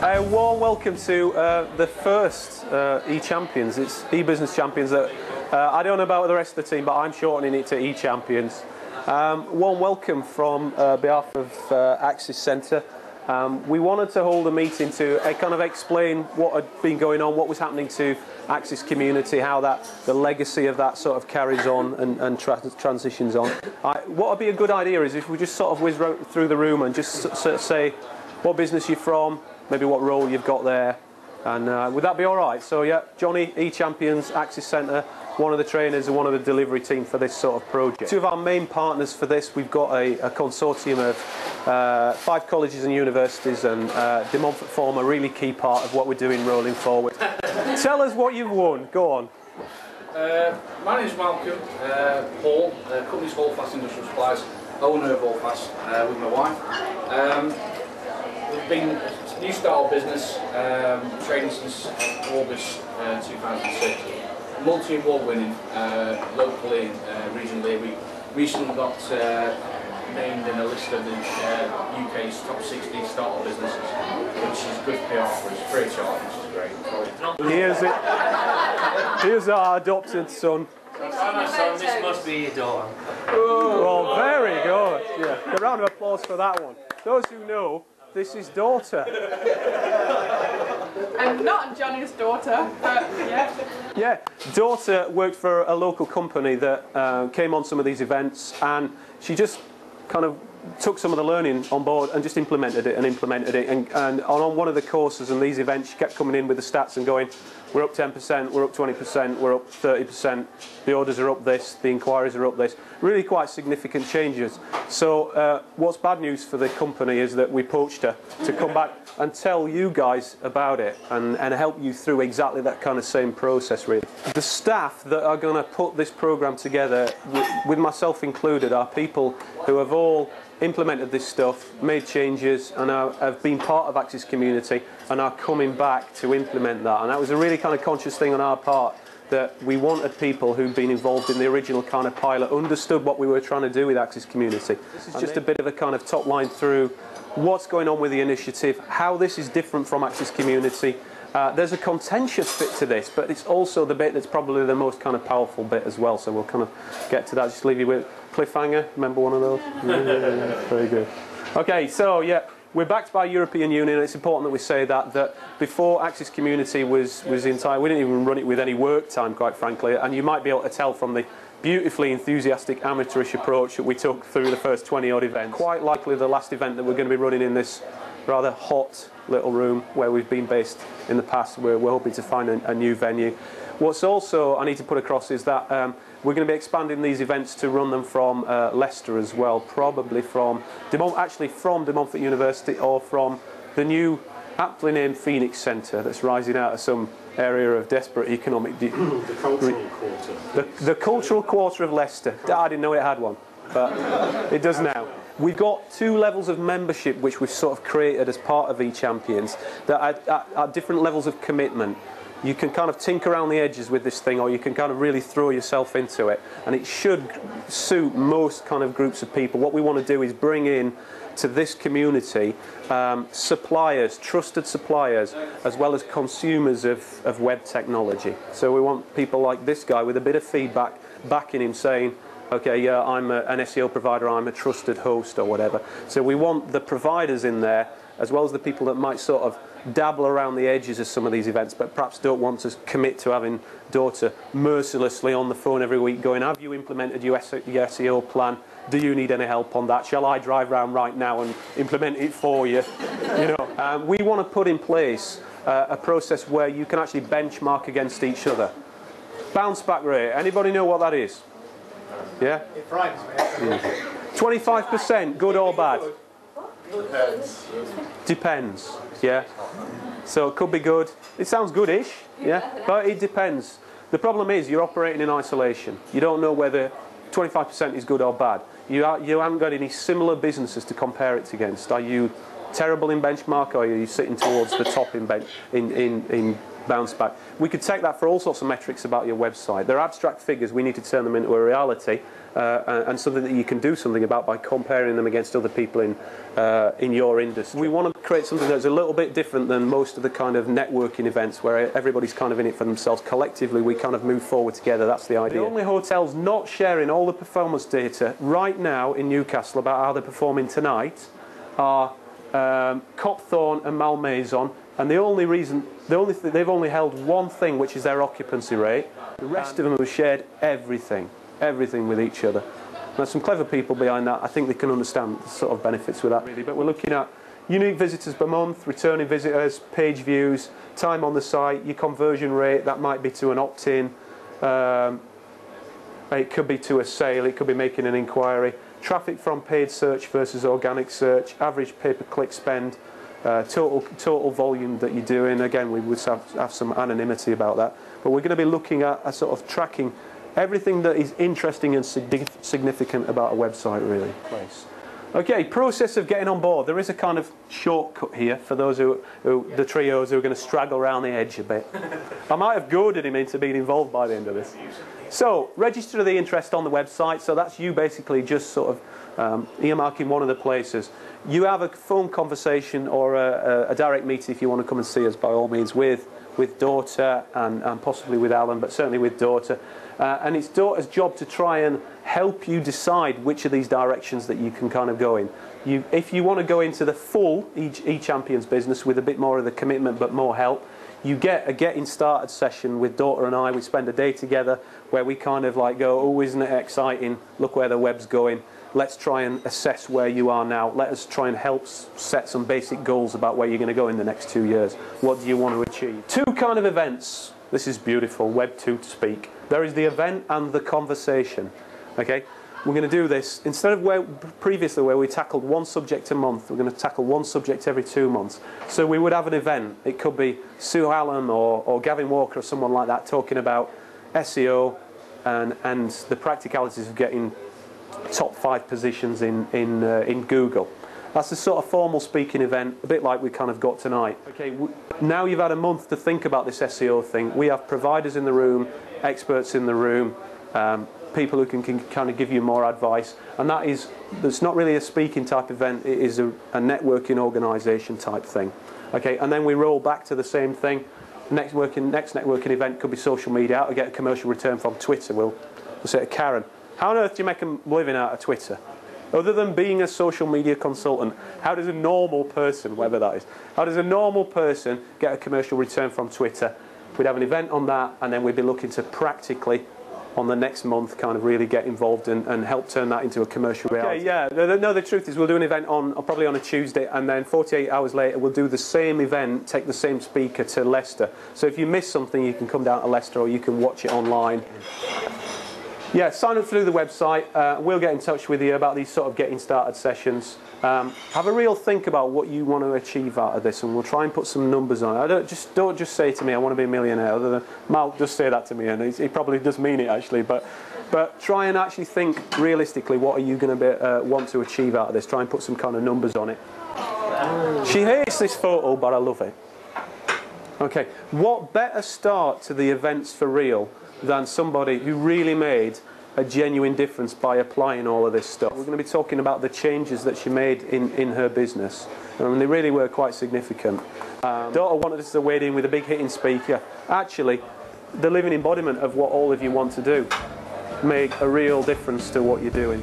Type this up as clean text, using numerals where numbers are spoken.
A warm welcome to the first eChampions. It's eBusiness Champions. That I don't know about the rest of the team, but I'm shortening it to eChampions. Warm welcome from behalf of Axis Centre. We wanted to hold a meeting to kind of explain what had been going on, what was happening to Axis community, how the legacy of that sort of carries on and transitions on. What would be a good idea is if we just sort of whiz through the room and just sort of say what business you're from, maybe what role you've got there, and would that be all right? So yeah, Johnny, eChampions, Axis Centre, one of the trainers and one of the delivery team for this sort of project. Two of our main partners for this, we've got a consortium of 5 colleges and universities, and De Montfort form a really key part of what we're doing rolling forward. Tell us what you've won, go on. My name's Malcolm Hall, company's Holdfast Industrial Supplies, owner of Holdfast with my wife. We've been a new start business, trading since August 2006. Multi-award winning locally, regionally. We recently got named in a list of the UK's top 60 startup businesses, which is good PR for us, free of charge, which is great. Here's our adopted son. This must be your daughter. Well, very good. Yeah. A round of applause for that one. Those who know, this is daughter. I'm not Johnny's daughter, but yeah. Yeah, daughter worked for a local company that came on some of these events, and she just kind of took some of the learning on board and just implemented it. And on one of the courses and these events, she kept coming in with the stats and going, we're up 10%, we're up 20%, we're up 30%, the orders are up this, the inquiries are up this. Really quite significant changes. So what's bad news for the company is that we poached her to come back and tell you guys about it and help you through exactly that kind of same process, really. The staff that are going to put this program together, with myself included, are people who have all implemented this stuff, made changes, and have been part of Axis community and are coming back to implement that. And that was a really kind of conscious thing on our part, that we wanted people who'd been involved in the original kind of pilot, understood what we were trying to do with Axis community. This is just a bit of a kind of top line through what's going on with the initiative, how this is different from Axis community. There's a contentious bit to this, but it's also the bit that's probably the most kind of powerful bit as well, so we'll kind of get to that. Just leave you with cliffhanger. Remember one of those? Yeah, very good. Okay, so yeah, we're backed by European Union, and it's important that we say that before Axis community was entire, we didn't even run it with any work time, quite frankly, and you might be able to tell from the beautifully enthusiastic amateurish approach that we took through the first 20-odd events. Quite likely the last event that we're going to be running in this rather hot little room where we've been based in the past. We're hoping to find a new venue. What's also I need to put across is that we're going to be expanding these events to run them from Leicester as well, probably from De Montfort University or from the new aptly named Phoenix Centre that's rising out of some area of desperate economic... The cultural quarter. The cultural quarter of Leicester. I didn't know it had one, but it does now. We've got 2 levels of membership which we've sort of created as part of eChampions that are different levels of commitment. You can kind of tinker around the edges with this thing, or you can kind of really throw yourself into it, and it should suit most kind of groups of people. What we want to do is bring in to this community suppliers, trusted suppliers, as well as consumers of web technology. So we want people like this guy with a bit of feedback backing him, saying, okay, yeah, I'm an SEO provider, I'm a trusted host or whatever. So we want the providers in there, as well as the people that might sort of dabble around the edges of some of these events, but perhaps don't want to commit to having daughter mercilessly on the phone every week going, have you implemented your SEO plan? Do you need any help on that? Shall I drive around right now and implement it for you? You know, we want to put in place a process where you can actually benchmark against each other. Bounce back rate, anybody know what that is? Yeah? It frightens me. 25%, good or bad? Depends. Depends, yeah. So it could be good. It sounds goodish, yeah, but it depends. The problem is you're operating in isolation. You don't know whether 25% is good or bad. You haven't got any similar businesses to compare it against. Are you terrible in benchmark, or are you sitting towards the top in bounce back? We could take that for all sorts of metrics about your website. They're abstract figures. We need to turn them into a reality, and something that you can do something about by comparing them against other people in your industry. We want to create something that's a little bit different than most of the kind of networking events where everybody's kind of in it for themselves. Collectively, we kind of move forward together. That's the idea. The only hotels not sharing all the performance data right now in Newcastle about how they're performing tonight are Copthorne and Malmaison, and they've only held one thing, which is their occupancy rate. The rest of them have shared everything with each other. There's some clever people behind that. I think they can understand the sort of benefits with that, really. But we're looking at unique visitors per month, returning visitors, page views, time on the site, your conversion rate. That might be to an opt-in. It could be to a sale. It could be making an inquiry. Traffic from paid search versus organic search. Average pay-per-click spend. Total volume that you're doing. Again, we would have some anonymity about that. But we're going to be looking at a sort of tracking everything that is interesting and significant about a website, really. Okay, process of getting on board. There is a kind of shortcut here for those the trios who are going to straggle around the edge a bit. I might have goaded him into being involved by the end of this. So, register the interest on the website. So that's you basically just sort of earmarking one of the places. You have a phone conversation or a direct meeting if you want to come and see us, by all means, with Daughter and possibly with Alan, but certainly with Daughter. And it's Daughter's job to try and help you decide which of these directions that you can kind of go in. If you want to go into the full eChampions business with a bit more of the commitment but more help, you get a getting started session with Daughter and I. We spend a day together where we kind of like go, oh, isn't it exciting? Look where the web's going. Let's try and assess where you are now. Let us try and help set some basic goals about where you're going to go in the next 2 years. What do you want to achieve? Two kind of events. This is beautiful, Web 2 to speak. There is the event and the conversation. Okay, we're going to do this instead of previously where we tackled one subject a month. We're going to tackle one subject every 2 months. So we would have an event. It could be Sue Allen or Gavin Walker or someone like that talking about SEO and the practicalities of getting top 5 positions in Google. That's the sort of formal speaking event, a bit like we kind of got tonight. Okay, now you've had a month to think about this SEO thing. We have providers in the room, experts in the room, people who can kind of give you more advice. And that's not really a speaking type event, it is a networking organisation type thing. Okay, and then we roll back to the same thing. Next networking event could be social media. How to get a commercial return from Twitter. We'll say to Karen, how on earth do you make a living out of Twitter? Other than being a social media consultant, how does a normal person, whatever that is, how does a normal person get a commercial return from Twitter? We'd have an event on that, and then we'd be looking to practically, on the next month, kind of really get involved and help turn that into a commercial reality. Okay, yeah. No, the truth is we'll do an event probably on a Tuesday, and then 48 hours later we'll do the same event, take the same speaker to Leicester. So if you miss something, you can come down to Leicester or you can watch it online. Yeah, sign up through the website. We'll get in touch with you about these sort of getting started sessions. Have a real think about what you want to achieve out of this, and we'll try and put some numbers on it. Don't just say to me, I want to be a millionaire. Other than Mal does say that to me, and he probably does mean it actually. But try and actually think realistically, what are you going to want to achieve out of this? Try and put some kind of numbers on it. She hates this photo, but I love it. Okay, what better start to the events for real than somebody who really made a genuine difference by applying all of this stuff. We're going to be talking about the changes that she made in her business. They really were quite significant. Daughter wanted us to wade in with a big hitting speaker. Actually, the living embodiment of what all of you want to do. Make a real difference to what you're doing.